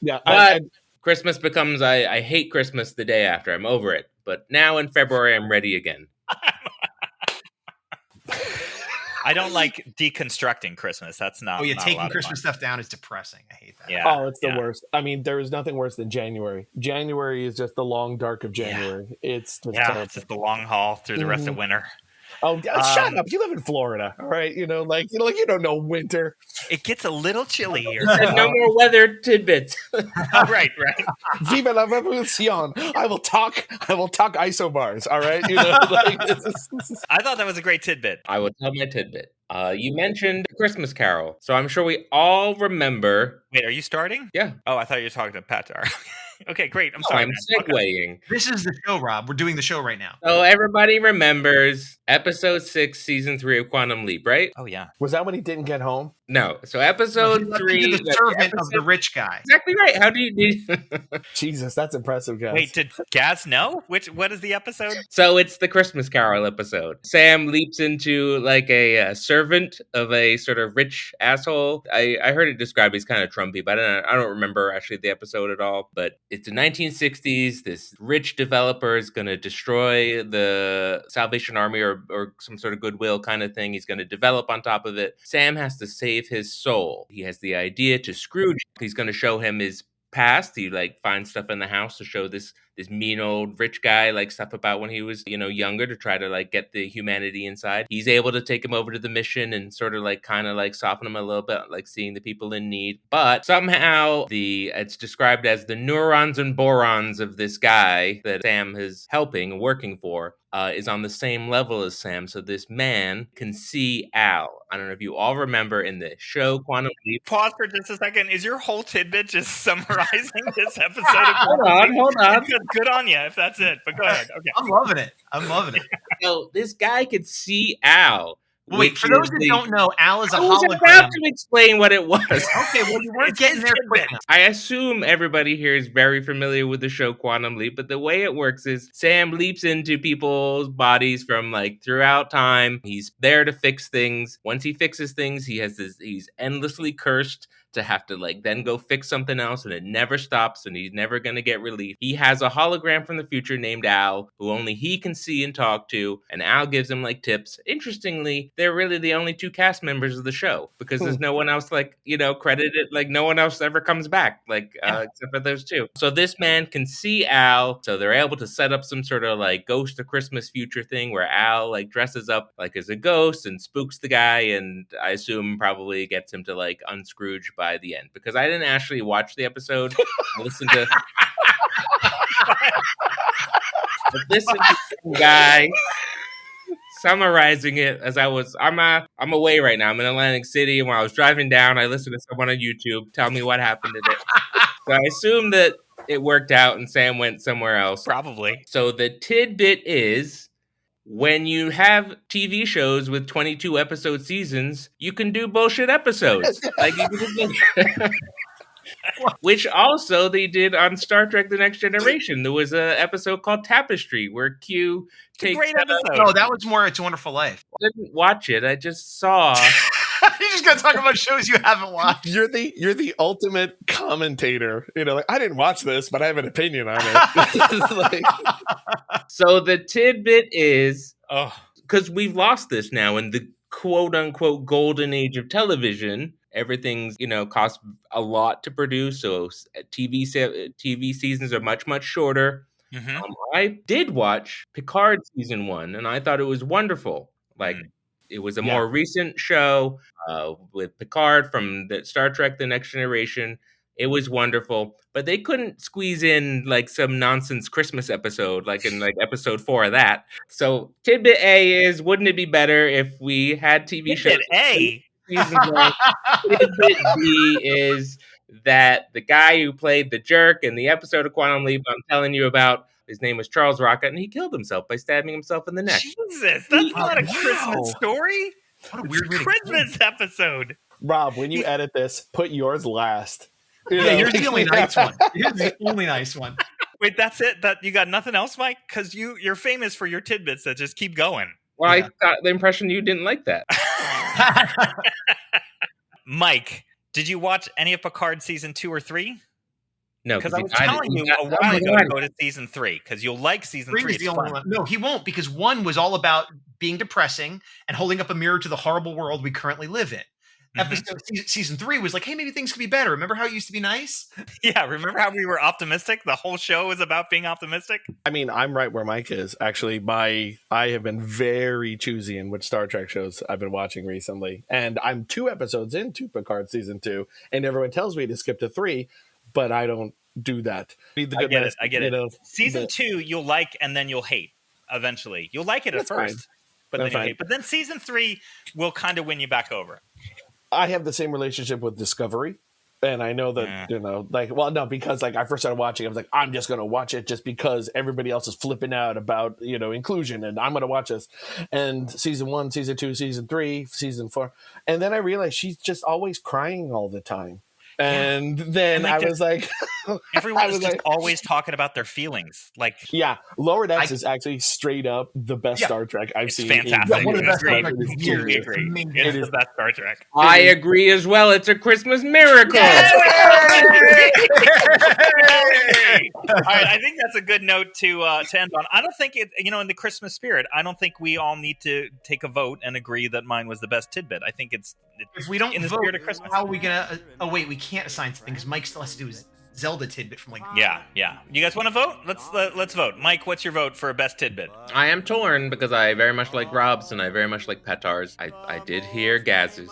Speaker 5: Yeah,
Speaker 3: but Christmas becomes I hate Christmas the day after. I'm over it. But now in February, I'm ready again.
Speaker 2: I don't like deconstructing Christmas. That's not.
Speaker 4: Oh yeah,
Speaker 2: not
Speaker 4: taking Christmas stuff down is depressing. I hate that.
Speaker 2: Yeah.
Speaker 5: Oh, it's the worst. I mean, there is nothing worse than January. January is just the long dark of January. Yeah. It's just
Speaker 2: it's just the long haul through the rest of winter.
Speaker 5: Oh, shut up! You live in Florida, all right? You know, like you don't know winter.
Speaker 2: It gets a little chilly here.
Speaker 3: No more weather tidbits.
Speaker 2: Right.
Speaker 5: Viva la revolution! I will talk isobars. All right, you know. Like,
Speaker 2: I thought that was a great tidbit.
Speaker 3: I will tell my tidbit. You mentioned Christmas Carol, so I'm sure we all remember.
Speaker 2: Wait, are you starting?
Speaker 3: Yeah.
Speaker 2: Oh, I thought you were talking to Petar. Okay, great. I'm sorry.
Speaker 3: I'm segueing.
Speaker 4: This is the show, Rob. We're doing the show right now.
Speaker 3: So everybody remembers episode 6, season 3 of Quantum Leap, right?
Speaker 2: Oh yeah.
Speaker 5: Was that when he didn't get home?
Speaker 3: No. So episode 3,
Speaker 4: the servant of the rich guy.
Speaker 3: Exactly right. How do you
Speaker 5: Jesus, that's impressive, guys.
Speaker 2: Wait, did Gaz know? What is the episode?
Speaker 3: So it's the Christmas Carol episode. Sam leaps into like a servant of a sort of rich asshole. I heard it described as kind of Trumpy, but I don't remember actually the episode at all. But it's the 1960s. This rich developer is going to destroy the Salvation Army or some sort of goodwill kind of thing. He's going to develop on top of it. Sam has to save his soul. He has the idea to Scrooge. He's going to show him his past. He like finds stuff in the house to show this mean old rich guy like stuff about when he was, you know, younger, to try to like get the humanity inside. He's able to take him over to the mission and sort of like kind of like soften him a little bit, like seeing the people in need. But somehow it's described as the neurons and borons of this guy that Sam is helping, working for, is on the same level as Sam. So this man can see Al. I don't know if you all remember in the show Quantum Leap.
Speaker 2: Pause for just a second. Is your whole tidbit just summarizing this episode?
Speaker 3: Hold on.
Speaker 2: Good on you if that's it. But go ahead. Okay.
Speaker 4: I'm loving it.
Speaker 3: So this guy could see Al.
Speaker 4: Wait, for those that don't know, Al is a hologram.
Speaker 3: I was about to explain what it was.
Speaker 4: Okay, well, you weren't getting there quick enough.
Speaker 3: I assume everybody here is very familiar with the show Quantum Leap, but the way it works is Sam leaps into people's bodies from like throughout time. He's there to fix things. Once he fixes things, he's endlessly cursed to have to like then go fix something else, and it never stops, and he's never going to get relief. He has a hologram from the future named Al, who only he can see and talk to, and Al gives him like tips. Interestingly, they're really the only 2 cast members of the show, because there's no one else like, you know, credited, like no one else ever comes back, like except for those 2. So this man can see Al, so they're able to set up some sort of like Ghost of Christmas Future thing where Al like dresses up like as a ghost and spooks the guy, and I assume probably gets him to like unscrooge by the end because I didn't actually watch the episode. I listened to some guy summarizing it as I'm away right now. I'm in Atlantic City, and while I was driving down, I listened to someone on YouTube tell me what happened in it. So I assume that it worked out and Sam went somewhere else.
Speaker 2: Probably.
Speaker 3: So the tidbit is, when you have TV shows with 22 episode seasons, you can do bullshit episodes. Like you can which also they did on Star Trek The Next Generation. There was an episode called Tapestry where Q takes...
Speaker 2: Great episode.
Speaker 4: No, that was more It's a Wonderful Life.
Speaker 3: I didn't watch it. I just saw...
Speaker 4: You're just going to talk about shows you haven't watched.
Speaker 5: You're the ultimate commentator. Like, I didn't watch this, but I have an opinion on it.
Speaker 3: So the tidbit is... because we've lost this now in the quote-unquote golden age of television. Everything's, costs a lot to produce, so TV seasons are much, much shorter.
Speaker 2: Mm-hmm.
Speaker 3: I did watch Picard season 1, and I thought it was wonderful. It was a more recent show with Picard from the Star Trek The Next Generation. It was wonderful, but they couldn't squeeze in some nonsense Christmas episode, in episode 4 of that. So tidbit A is, wouldn't it be better if we had TV shows?
Speaker 2: Tidbit A?
Speaker 3: Tidbit B is that the guy who played the jerk in the episode of Quantum Leap I'm telling you about, his name was Charles Rocket, and he killed himself by stabbing himself in the neck.
Speaker 2: Jesus, that's not a Christmas story.
Speaker 4: What a weird
Speaker 2: Christmas episode.
Speaker 5: Rob, when you edit this, put yours last.
Speaker 4: Here's the only nice one. Here's the only nice one.
Speaker 2: Wait, that's it? That you got nothing else, Mike? Because you're famous for your tidbits that just keep going.
Speaker 3: Well, I got the impression you didn't like that.
Speaker 2: Mike, did you watch any of Picard season 2 or 3?
Speaker 3: No,
Speaker 2: because I was telling you a while ago to go to season 3 because you'll like season 3.
Speaker 4: The only one. No, he won't, because 1 was all about being depressing and holding up a mirror to the horrible world we currently live in. Season 3 was like, hey, maybe things could be better. Remember how it used to be nice?
Speaker 2: Yeah, remember how we were optimistic? The whole show was about being optimistic.
Speaker 5: I mean, I'm right where Mike is. Actually, I have been very choosy in which Star Trek shows I've been watching recently. And I'm 2 episodes into Picard season 2, and everyone tells me to skip to 3, but I don't do that.
Speaker 2: I get it. Season 2, you'll like, and then you'll hate eventually. You'll like it at first, but then you'll hate. But then season 3 will kind of win you back over.
Speaker 5: I have the same relationship with Discovery, and I know that, because I first started watching, I was like, I'm just going to watch it just because everybody else is flipping out about, inclusion, and I'm going to watch this. And season 1, season 2, season 3, season 4. And then I realized she's just always crying all the time. And then I was like...
Speaker 2: Everyone is just always talking about their feelings.
Speaker 5: Lower Decks is actually straight up the best Star Trek I've seen.
Speaker 2: Fantastic.
Speaker 4: One of the best Star Trek years.
Speaker 2: It is the best Star Trek.
Speaker 3: I agree as well. It's a Christmas miracle.
Speaker 2: All right, I think that's a good note to end on. I don't think it, in the Christmas spirit, I don't think we all need to take a vote and agree that mine was the best tidbit. I think it's
Speaker 4: if we don't
Speaker 2: in the
Speaker 4: vote,
Speaker 2: spirit of Christmas.
Speaker 4: How are we gonna? Oh wait, we can't assign something because Mike still has to do his Zelda tidbit from
Speaker 2: Yeah. You guys want to vote? Let's vote. Mike, what's your vote for best tidbit?
Speaker 3: I am torn because I very much like Rob's and I very much like Petar's. I did hear Gaz's.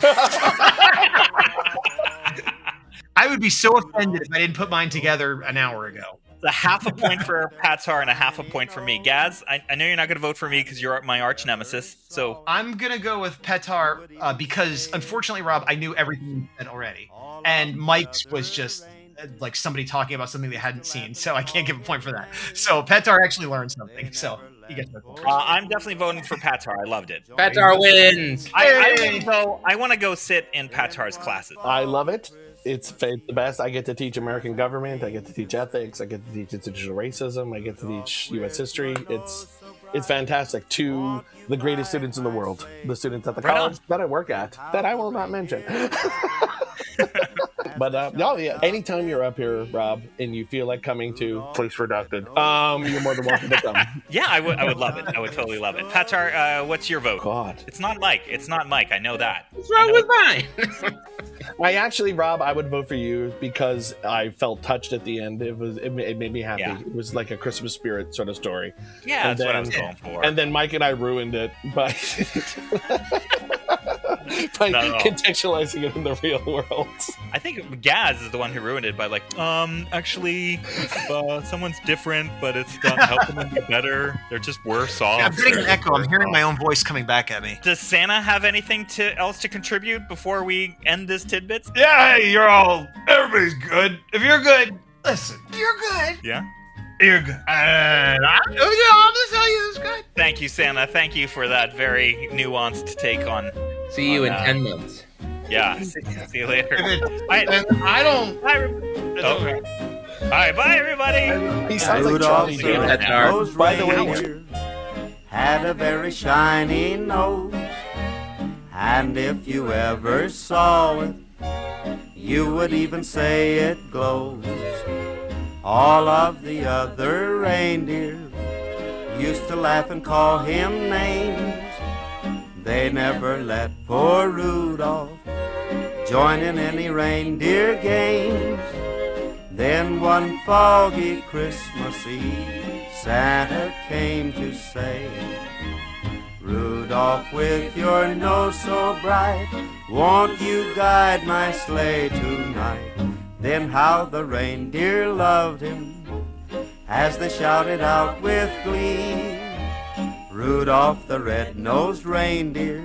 Speaker 4: I would be so offended if I didn't put mine together an hour ago.
Speaker 2: It's a half a point for Patar and a half a point for me. Gaz, I know you're not going to vote for me because you're my arch nemesis. So
Speaker 4: I'm going to go with Petar because, unfortunately, Rob, I knew everything you said already. And Mike's was just like somebody talking about something they hadn't seen. So I can't give a point for that. So Petar actually learned something. So he gets my point.
Speaker 2: I'm definitely voting for Patar. I loved it.
Speaker 3: Petar wins.
Speaker 2: I want to go sit in Patar's classes.
Speaker 5: I love it. It's the best. I get to teach American government. I get to teach ethics. I get to teach institutional racism. I get to teach U.S. history. It's fantastic to the greatest students in the world, the students at the college that I work at, that I will not mention. But anytime you're up here, Rob, and you feel like coming to Place Redacted, you're more than welcome to come.
Speaker 2: Yeah, I would love it. I would totally love it. Patar, what's your vote?
Speaker 5: God,
Speaker 2: it's not Mike. I know that.
Speaker 3: What's wrong with mine?
Speaker 5: Rob, I would vote for you because I felt touched at the end. It made me happy. Yeah. It was like a Christmas spirit sort of story.
Speaker 2: Yeah, that's what I was going for.
Speaker 5: And then Mike and I ruined it, but by
Speaker 2: Not at all.
Speaker 5: contextualizing it in the real world.
Speaker 2: I think Gaz is the one who ruined it by like, actually, if someone's different, but it's not helping them be better, they're just worse off.
Speaker 4: Yeah, I'm getting an echo. I'm hearing my own voice coming back at me.
Speaker 2: Does Santa have anything else to contribute before we end this tidbits?
Speaker 4: Yeah, hey, everybody's good. If you're good, listen. If you're good,
Speaker 2: Yeah.
Speaker 4: you're good. And I'm just tell you it's good.
Speaker 2: Thank you, Santa. Thank you for that very nuanced take on.
Speaker 3: See you in 10 months.
Speaker 2: Yeah. See you later.
Speaker 4: I don't.
Speaker 2: Bye. Okay. All right. Bye, everybody.
Speaker 5: He sounds like
Speaker 1: Rudolph
Speaker 5: Johnny
Speaker 1: the
Speaker 5: Depp.
Speaker 1: red-nosed
Speaker 5: By the way,
Speaker 1: reindeer had a very shiny nose, and if you ever saw it, you would even say it glows. All of the other reindeer used to laugh and call him names. They never let poor Rudolph join in any reindeer games. Then one foggy Christmas Eve, Santa came to say, Rudolph, with your nose so bright, won't you guide my sleigh tonight? Then how the reindeer loved him as they shouted out with glee, Rudolph the red-nosed reindeer,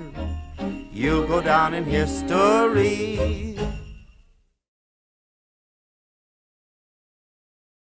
Speaker 1: you'll go down in history.